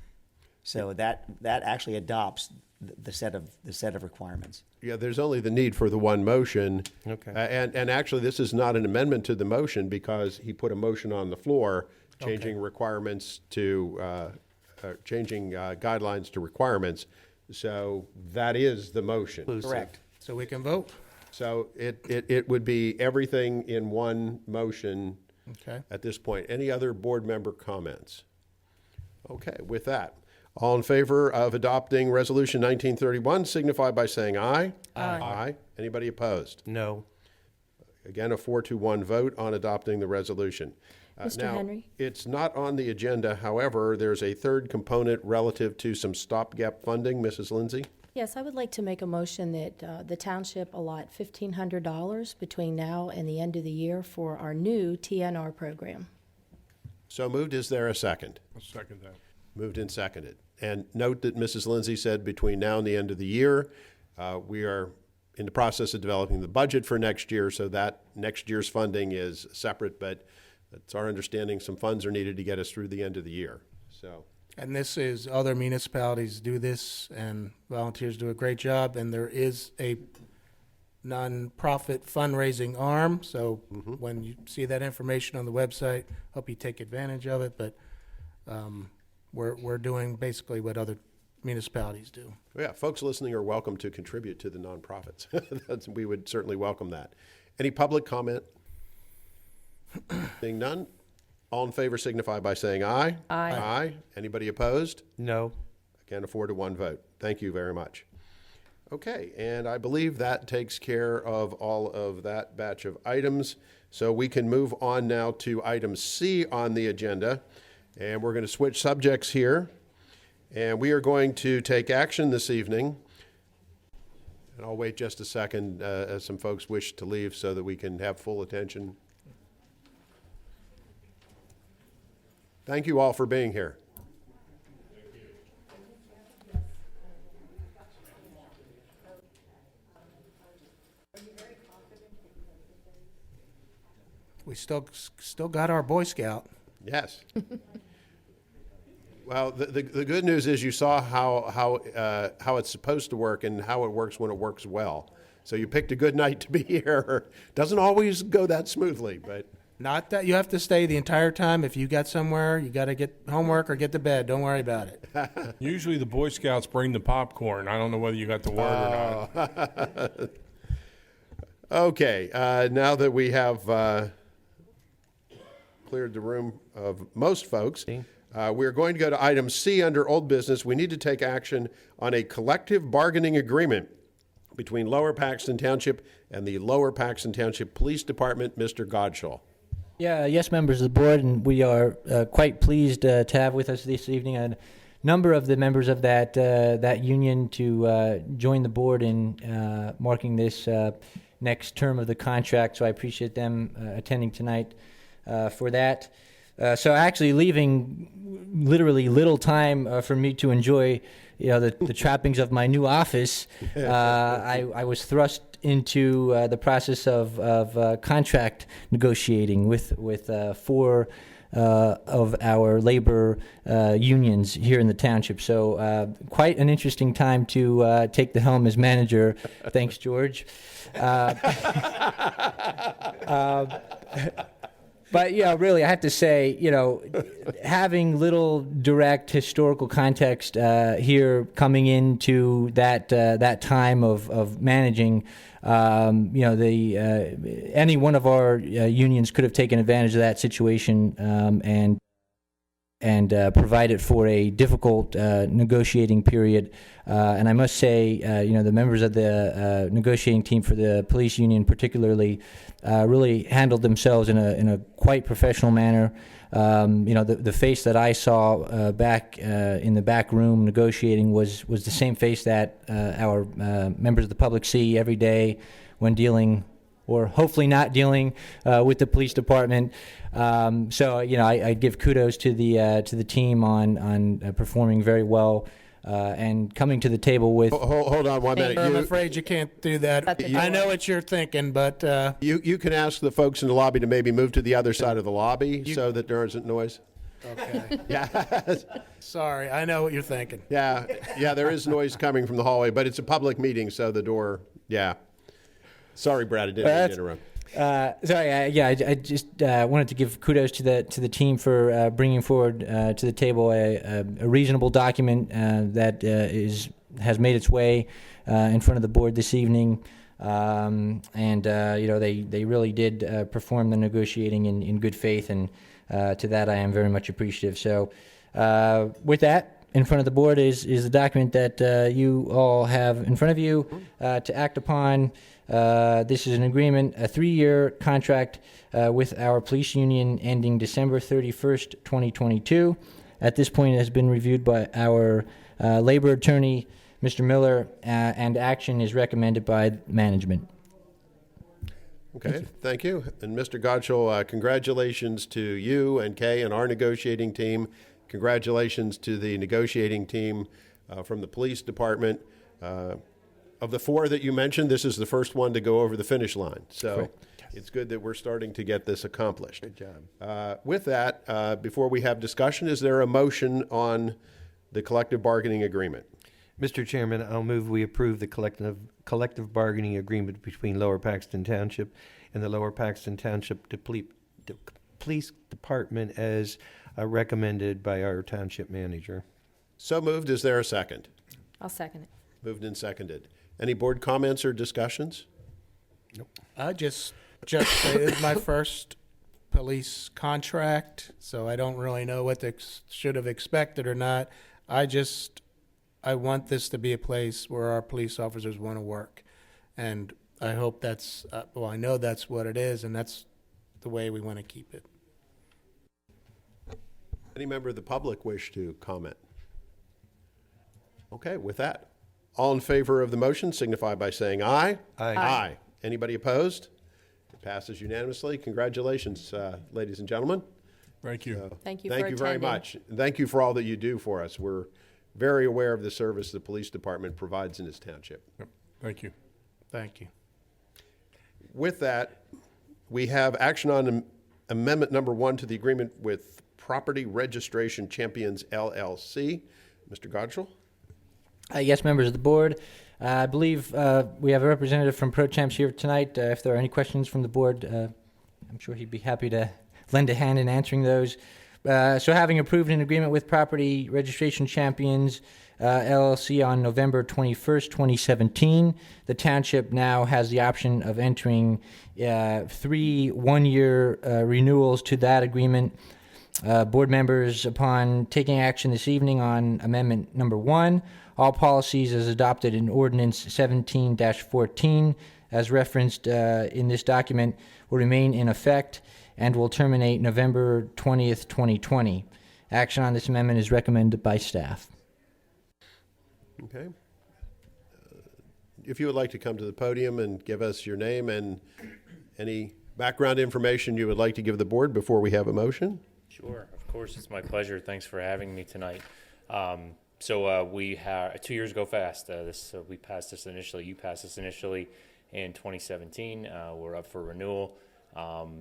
So that actually adopts the set of requirements. Yeah, there's only the need for the one motion. Okay. And actually, this is not an amendment to the motion because he put a motion on the floor changing requirements to changing guidelines to requirements. So that is the motion. Correct. So we can vote? So it would be everything in one motion at this point. Any other board member comments? Okay, with that, all in favor of adopting Resolution 1931 signify by saying aye. Aye. Anybody opposed? No. Again, a 4-1 vote on adopting the resolution. Mr. Now, Henry? it's not on the agenda. However, there's a third component relative to some stopgap funding. Mrs. Lindsay? Yes, I would like to make a motion that the township allot $1,500 between now and the end of the year for our new TNR program. So moved. Is there a second? I'll second that. Moved and seconded. And note that Mrs. Lindsay said between now and the end of the year, we are in the process of developing the budget for next year, so that next year's funding is separate, but it's our understanding some funds are needed to get us through the end of the year. So. And this is, other municipalities do this, and volunteers do a great job, and there is a nonprofit fundraising arm, so when you see that information on the website, hope you take advantage of it, but we're doing basically what other municipalities do. Yeah, folks listening are welcome to contribute to the nonprofits. We would certainly welcome that. Any public comment? Seeing none, all in favor signify by saying aye. Aye. Aye. Anybody opposed? No. Again, a 4-1 vote. Thank you very much. Okay, and I believe that takes care of all of that batch of items. So we can move on now to item C on the agenda, and we're going to switch subjects here. And we are going to take action this evening. And I'll wait just a second as some folks wish to leave so that we can have full attention. Thank you all for being here. We still got our Boy Scout. Yes. Well, the good news is you saw how it's supposed to work and how it works when it works well. So you picked a good night to be here. Doesn't always go that smoothly, but Not that you have to stay the entire time. If you got somewhere, you got to get homework or get to bed. Don't worry about it. Usually the Boy Scouts bring the popcorn. I don't know whether you got the word or not. Okay, now that we have cleared the room of most folks, we're going to go to item C under old business. We need to take action on a collective bargaining agreement between Lower Paxton Township and the Lower Paxton Township Police Department. Mr. Godshaw. Yeah, yes, members of the board, and we are quite pleased to have with us this evening a number of the members of that union to join the board in marking this next term of the contract. So I appreciate them attending tonight for that. So actually leaving literally little time for me to enjoy, the trappings of my new office. I was thrust into the process of contract negotiating with four of our labor unions here in the township. So quite an interesting time to take the helm as manager. Thanks, George. But really, I have to say, having little direct historical context here coming into that time of managing, any one of our unions could have taken advantage of that situation and provided for a difficult negotiating period. And I must say, the members of the negotiating team for the police union particularly really handled themselves in a quite professional manner. The face that I saw back in the back room negotiating was the same face that our members of the public see every day when dealing, or hopefully not dealing, with the police department. So I give kudos to the team on performing very well. And coming to the table with... Hold on 1 minute. I'm afraid you can't do that. I know what you're thinking, but... You can ask the folks in the lobby to maybe move to the other side of the lobby so that there isn't noise. Okay. Yeah. Sorry, I know what you're thinking. Yeah, there is noise coming from the hallway, but it's a public meeting, so the door... Yeah. Sorry, Brad, I didn't mean to interrupt. I just wanted to give kudos to the team for bringing forward to the table a reasonable document that has made its way in front of the board this evening, they really did perform the negotiating in good faith, and to that I am very much appreciative. So with that, in front of the board is the document that you all have in front of you to act upon. This is an agreement, a 3-year contract with our police union ending December 31st, 2022. At this point, it has been reviewed by our labor attorney, Mr. Miller, and action is recommended by management. Okay, thank you. And Mr. Godshaw, congratulations to you and Kay and our negotiating team. Congratulations to the negotiating team from the police department. Of the 4 that you mentioned, this is the first one to go over the finish line. So it's good that we're starting to get this accomplished. Good job. With that, before we have discussion, is there a motion on the collective bargaining agreement? Mr. Chairman, I'll move we approve the collective bargaining agreement between Lower Paxton Township and the Lower Paxton Township Police Department as recommended by our township manager. So moved. Is there a second? I'll second it. Moved and seconded. Any board comments or discussions? Nope. I just say this is my first police contract, so I don't really know what they should have expected or not. I want this to be a place where our police officers want to work, and I hope that's I know that's what it is, and that's the way we want to keep it. Any member of the public wish to comment? Okay, with that, all in favor of the motion signify by saying aye. Aye. Aye. Anybody opposed? It passes unanimously. Congratulations, ladies and gentlemen. Thank you. Thank you Thank for you very attending. much. And thank you for all that you do for us. We're very aware of the service the police department provides in this township. Yep. Thank you. Thank you. With that, we have action on amendment number 1 to the agreement with Property Registration Champions, LLC. Mr. Godshaw? Yes, members of the board. I believe we have a representative from ProChamps here tonight. If there are any questions from the board, I'm sure he'd be happy to lend a hand in answering those. So having approved an agreement with Property Registration Champions LLC on November 21st, 2017, the township now has the option of entering 3 one-year renewals to that agreement. Board members, upon taking action this evening on amendment number 1, all policies as adopted in ordinance 17-14 as referenced in this document will remain in effect and will terminate November 20th, 2020. Action on this amendment is recommended by staff. Okay. If you would like to come to the podium and give us your name and any background information you would like to give the board before we have a motion. Sure, of course, it's my pleasure. Thanks for having me tonight. We had 2 years go fast. We passed this initially. You passed this initially in 2017. We're up for renewal.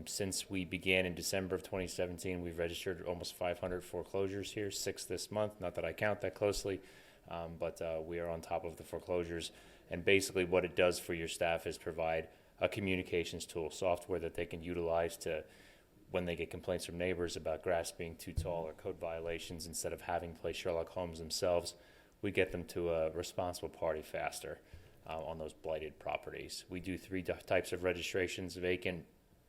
Since we began in December of 2017, we've registered almost 500 foreclosures here, 6 this month. Not that I count that closely, but we are on top of the foreclosures. And basically what it does for your staff is provide a communications tool, software that they can utilize to, when they get complaints from neighbors about grass being too tall or code violations, instead of having to play Sherlock Holmes themselves, we get them to a responsible party faster on those blighted properties. We do 3 types of registrations: vacant,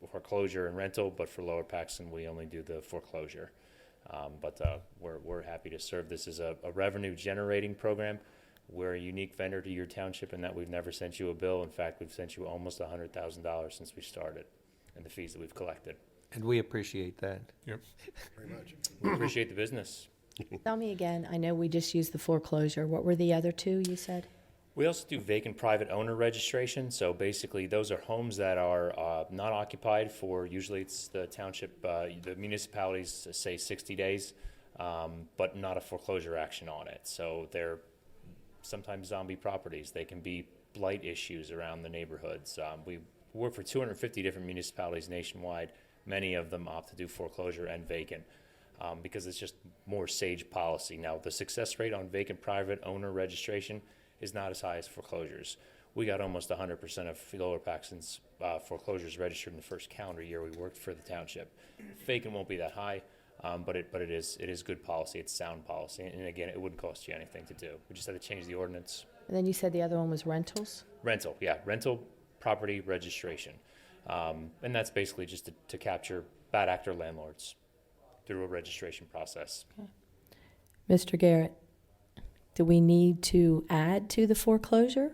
foreclosure, and rental, but for Lower Paxton, we only do the foreclosure. We're happy to serve. This is a revenue generating program. We're a unique vendor to your township in that we've never sent you a bill. In fact, we've sent you almost $100,000 since we started in the fees that we've collected. And we appreciate that. Yep. Very much. We appreciate the business. Tell me again, I know we just used the foreclosure. What were the other 2 you said? We also do vacant private owner registration. So basically, those are homes that are not occupied for, usually it's the township, the municipalities say 60 days, but not a foreclosure action on it. So they're sometimes zombie properties. They can be blight issues around the neighborhoods. We work for 250 different municipalities nationwide. Many of them opt to do foreclosure and vacant because it's just more sage policy. Now, the success rate on vacant private owner registration is not as high as foreclosures. We got almost 100% of Lower Paxton's foreclosures registered in the first calendar year we worked for the township. Vacant won't be that high, but it is good policy. It's sound policy, and again, it wouldn't cost you anything to do. We just had to change the ordinance. And then you said the other one was rentals? Rental, yeah, rental property registration, and that's basically just to capture bad actor landlords through a registration process. Okay. Mr. Garrett, do we need to add to the foreclosure?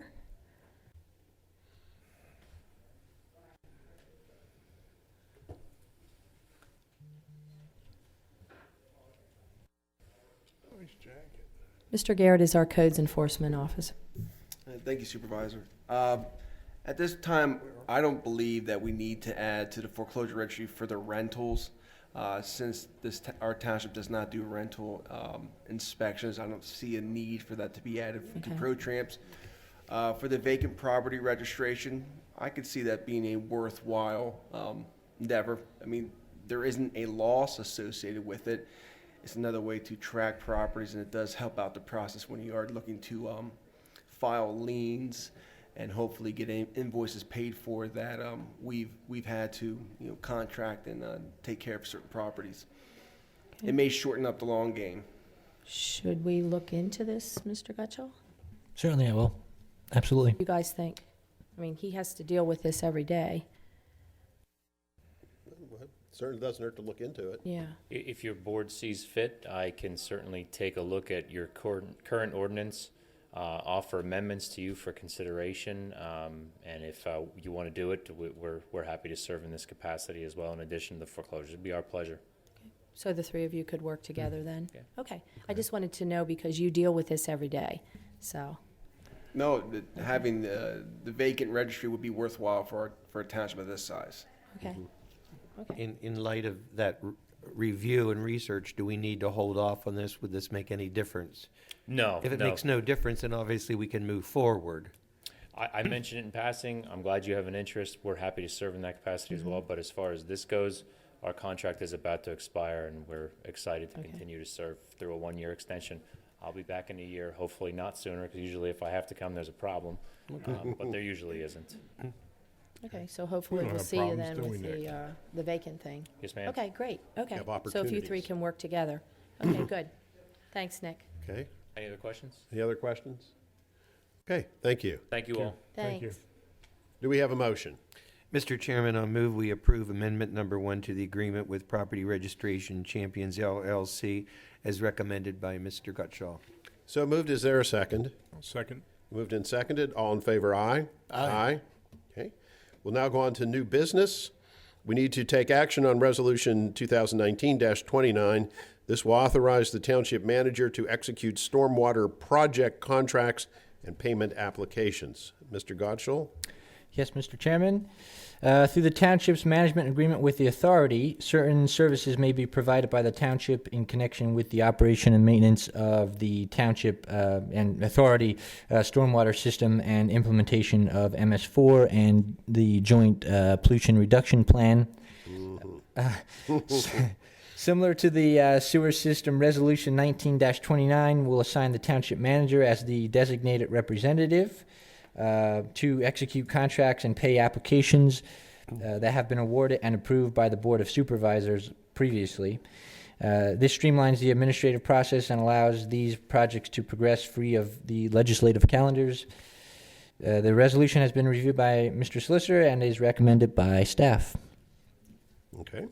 Nice jacket. Mr. Garrett is our codes enforcement officer. Thank you, Supervisor. At this time, I don't believe that we need to add to the foreclosure registry for the rentals. Since our township does not do rental inspections, I don't see a need for that to be added to ProTramps. For the vacant property registration, I could see that being a worthwhile endeavor. I mean, there isn't a loss associated with it. It's another way to track properties, and it does help out the process when you are looking to file liens and hopefully get invoices paid for that we've had to contract and take care of certain properties. Okay. It may shorten up the long game. Should we look into this, Mr. Gutschall? Certainly I will. Absolutely. What do you guys think? I mean, he has to deal with this every day. Well, it certainly doesn't hurt to look into it. Yeah. If your board sees fit, I can certainly take a look at your current ordinance, offer amendments to you for consideration, and if you want to do it, we're happy to serve in this capacity as well, in addition to the foreclosures. It'd be our pleasure. So the 3 of you could work together then? Yeah. Okay. I just wanted to know because you deal with this every day, so. No, having the vacant registry would be worthwhile for a township of this size. Okay. Okay. In light of that review and research, do we need to hold off on this? Would this make any difference? No. If it makes no difference, then obviously we can move forward. I mentioned it in passing. I'm glad you have an interest. We're happy to serve in that capacity as well. But as far as this goes, our contract is about to expire, and we're excited to continue to serve through a 1-year extension. I'll be back in a year, hopefully not sooner, because usually if I have to come, there's a problem. But there usually isn't. Okay, so hopefully don't we'll have see you problems then with doing the vacant thing. Yes, ma'am. Okay, great, okay. have So if you three opportunities. can work together. Okay, good. Thanks, Nick. Okay, Any other questions? any other questions? Okay, thank you. Thank you all. Thank you. Thanks. Do we have a motion? Mr. Chairman, I'll move we approve amendment number 1 to the agreement with Property Registration Champions LLC as recommended by Mr. Gutschall. So moved, is there a second? I'll second. Moved and seconded, all in favor, aye? Aye. Okay, we'll now go on to new business. We need to take action on Resolution 2019-29. This will authorize the township manager to execute stormwater project contracts and payment applications. Mr. Gottschall? Yes, Mr. Chairman. Through the township's management agreement with the authority, certain services may be provided by the township in connection with the operation and maintenance of the township and authority stormwater system and implementation of MS4 and the joint pollution reduction plan. Similar to the sewer system, Resolution 19-29 will assign the township manager as the designated representative to execute contracts and pay applications that have been awarded and approved by the Board of Supervisors previously. This streamlines the administrative process and allows these projects to progress free of the legislative calendars. The resolution has been reviewed by Mr. Solicitor and is recommended by staff. Okay.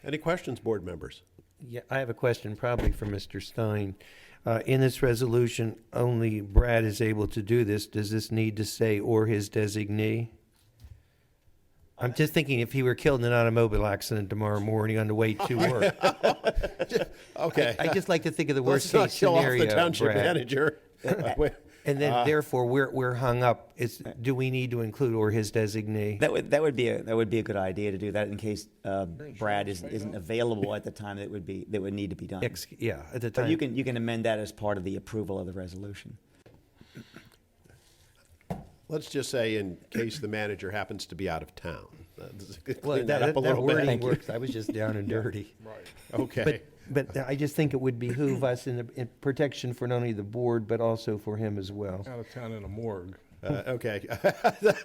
Any questions, board members? Yeah, I have a question probably for Mr. Stein. In this resolution, only Brad is able to do this. Does this need to say "or his designee"? I'm just thinking if he were killed in an automobile accident tomorrow morning on the way to work. Okay. I just like to think of the worst Let's not case kill off scenario, the township Brad. manager. And then therefore we're hung up. Do we need to include "or his designee"? That would be a good idea to do that in case Brad isn't available at the time that would need to be done. Yeah, at the But time. you can amend that as part of the approval of the resolution. Let's just say in case the manager happens to be out of town. Well, Clean that up a that little bit. wording works. I was just down and dirty. Okay. But I just think it would behoove us in protection for not only the board, but also for him as well. Out of town in a morgue. Okay.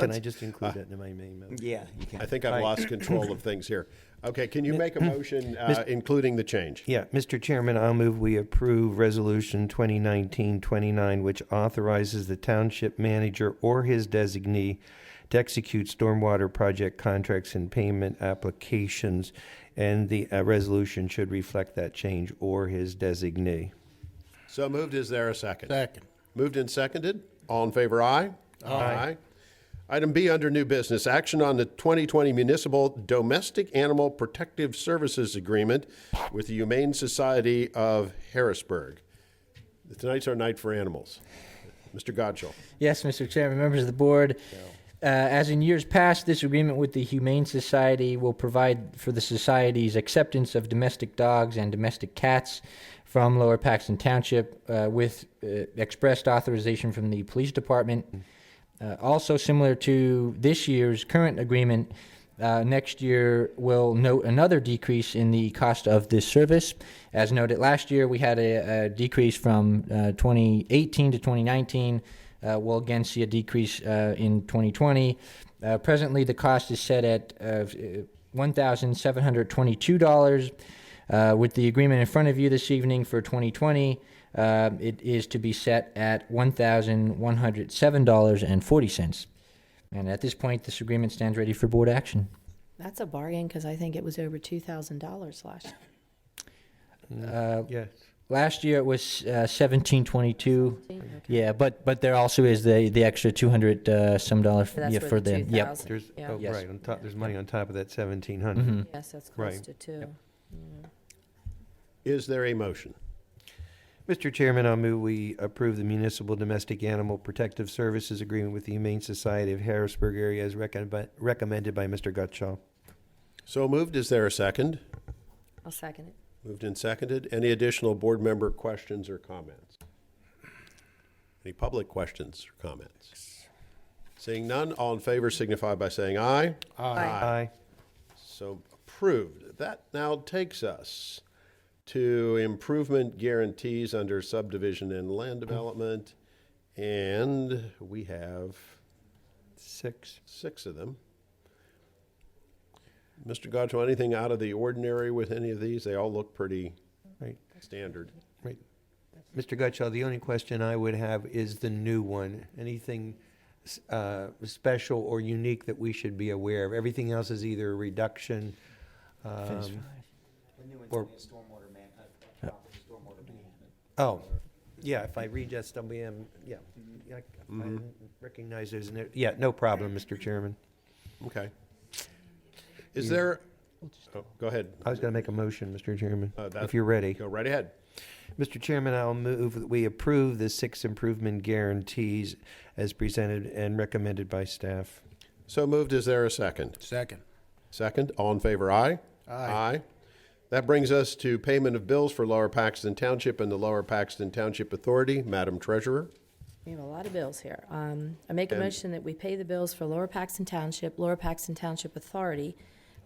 Can I just include that in my main motion? Yeah, you can. I think I've lost control of things here. Okay, can you make a motion including the change? Yeah, Mr. Chairman, I'll move we approve Resolution 2019-29, which authorizes the township manager or his designee to execute stormwater project contracts and payment applications, and the resolution should reflect that change, or his designee. So moved, is there a second? Second. Moved and seconded, all in favor, aye? Aye. Item B under new business, action on the 2020 Municipal Domestic Animal Protective Services Agreement with the Humane Society of Harrisburg. Tonight's our night for animals. Mr. Gottschall. Yes, Mr. Chairman, members of the board. As in years past, this agreement with the Humane Society will provide for the Society's acceptance of domestic dogs and domestic cats from Lower Paxton Township with expressed authorization from the Police Department. Also similar to this year's current agreement, next year will note another decrease in the cost of this service. As noted last year, we had a decrease from 2018 to 2019. We'll again see a decrease in 2020. Presently, the cost is set at $1,722. With the agreement in front of you this evening for 2020, it is to be set at $1,107.40. And at this point, this agreement stands ready for board action. That's a bargain because I think it was over $2,000 last year. Yes. Last year it was $1,722. Yeah, but there also is the extra $200 some dollar That's for the $2,000. yep. There's, Yeah. oh, Yes. right, on top, there's money on top of that 1,700. Mhm. Yes, that's close Right. to two. Is there a motion? Mr. Chairman, I'll move we approve the Municipal Domestic Animal Protective Services Agreement with the Humane Society of Harrisburg area as recommended by Mr. Gutschall. So moved, is there a second? I'll second it. Moved and seconded. Any additional board member questions or comments? Any public questions or comments? Seeing none, all in favor signify by saying aye. Aye. So approved. That now takes us to improvement guarantees under subdivision and land development. And we have 6. 6 of them. Mr. Gottschall, anything out of the ordinary with any of these? They all look pretty Right. standard. Right. Mr. Gutschall, the only question I would have is the new one. Anything special or unique that we should be aware of? Everything else is either a reduction or... Oh, yeah, if I read just WM, yeah. I recognize there's no, yeah, no problem, Mr. Chairman. Okay. Is there, oh, go ahead. I was going to make a motion, Mr. Chairman, That- if you're ready. Go right ahead. Mr. Chairman, I'll move that we approve the 6 improvement guarantees as presented and recommended by staff. So moved. Is there a second? Second. Second. All in favor, aye? Aye. That brings us to payment of bills for Lower Paxton Township and the Lower Paxton Township Authority. Madam Treasurer. We have a lot of bills here. I make a And- motion that we pay the bills for Lower Paxton Township, Lower Paxton Township Authority,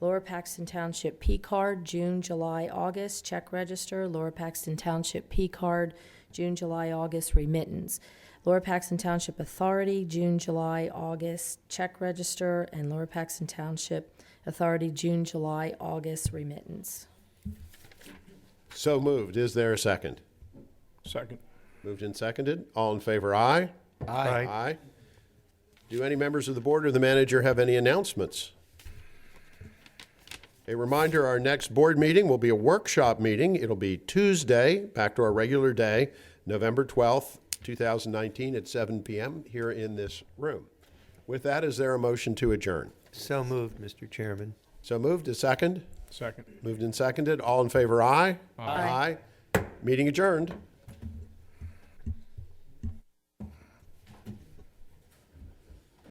Lower Paxton Township P card, June, July, August, check register, Lower Paxton Township P card, June, July, August, remittance. Lower Paxton Township Authority, June, July, August, check register, and Lower Paxton Township Authority, June, July, August, remittance. So moved. Is there a second? Second. Moved and seconded. All in favor, aye? Aye. Aye. Do any members of the board or the manager have any announcements? A reminder, our next board meeting will be a workshop meeting. It'll be Tuesday, back to our regular day, November 12th, 2019 at 7 p.m. here in this room. With that, is there a motion to adjourn? So moved, Mr. Chairman. So moved. A second? Second. Moved and seconded. All in favor, aye? Aye. Aye. Meeting adjourned.